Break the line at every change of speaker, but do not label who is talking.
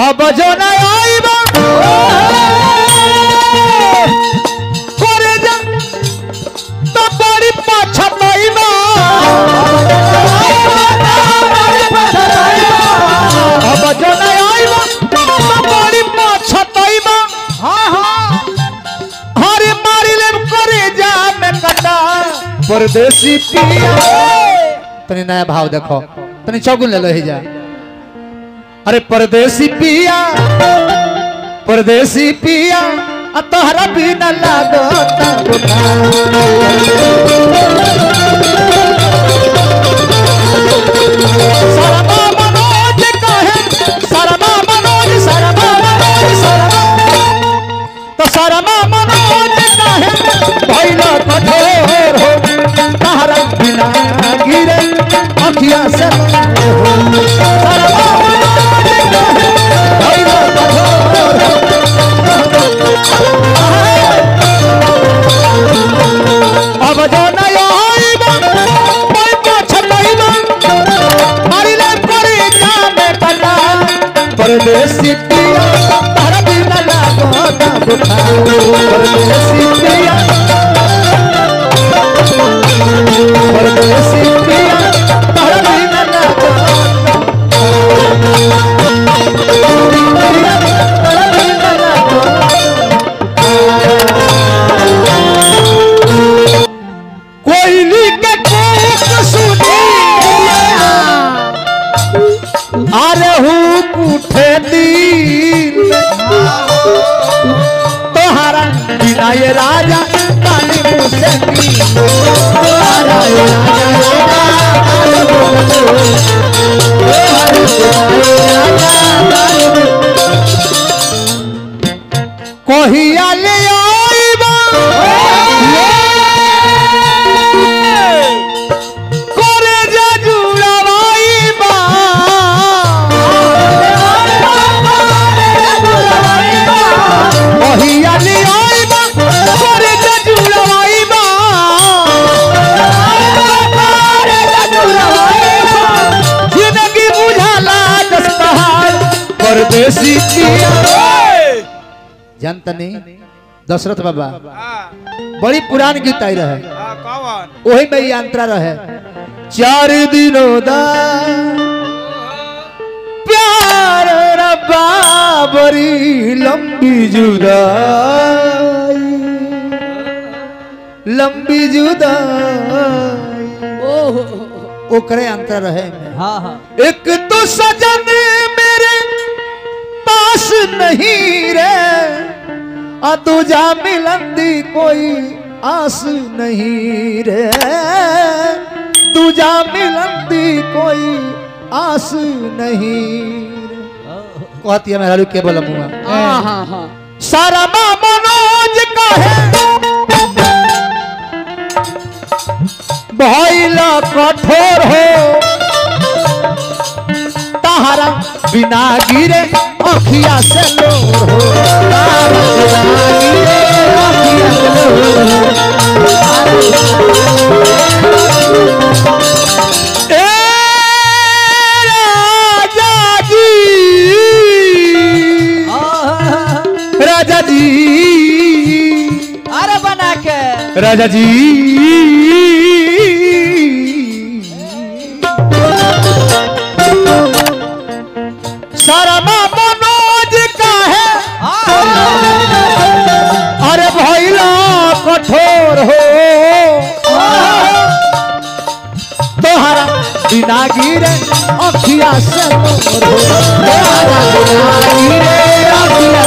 अब जो न आईबा करे जा तो बड़ी पछताईबा अब जो न आईबा तो बड़ी पछताईबा हां हां हरे मारी ले करे जा में कटा परदेसी पिया तनी नया भाव देखो तनी चौगुन ले लो ही जा अरे परदेसी पिया तोहरा बिना लागो शर्मा मनोज कहे शर्मा मनोज तो शर्मा मनोज कहे भइलो कठोर हो तोहरा बिना गिरे अखियां से अब जो नया आईबा कोई पछताईबा मारी ले करे जामे कटा परदेसी पिया तारा बिना लागो ना बुझा परदेसी पिया तारा बिना लागो कोयली के कोक सुनी अरे हूँ उठे दिल तोहरा बिना ये राजा काली मुसकी कोहिया ले आईबा करे जा जुड़वाईबा कोहिया ले आईबा करे जा जुड़वाईबा जिंदगी बुझाला दस्तहार परदेसी पिया जानता नहीं दशरथ बाबा बड़ी पुरान गीत आई रहे वही में यंत्रा रहे 4 दिनों दा प्यार रब्बा बड़ी लंबी जुदाई ओकरे अंतर रहे हाँ हाँ एक तो सजन मेरे पास नहीं रे तुझा मिलंदी कोई आस नहीं रे तुझा मिलंदी कोई आस नहीं रे कहती है मेरा के बोला मुआ शर्मा मनोज कहे भइला कठोर हो तहरा बिना गिरे अखिया से लोर हो बिना गिरे अखिया से लोर राजा जी अरे बना के राजा जी शर्मा मनोज का है अरे भइला कठोर हो तोहरा बिना गिरे अखिया से लोर हो तोहरा बिना गिरे अखिया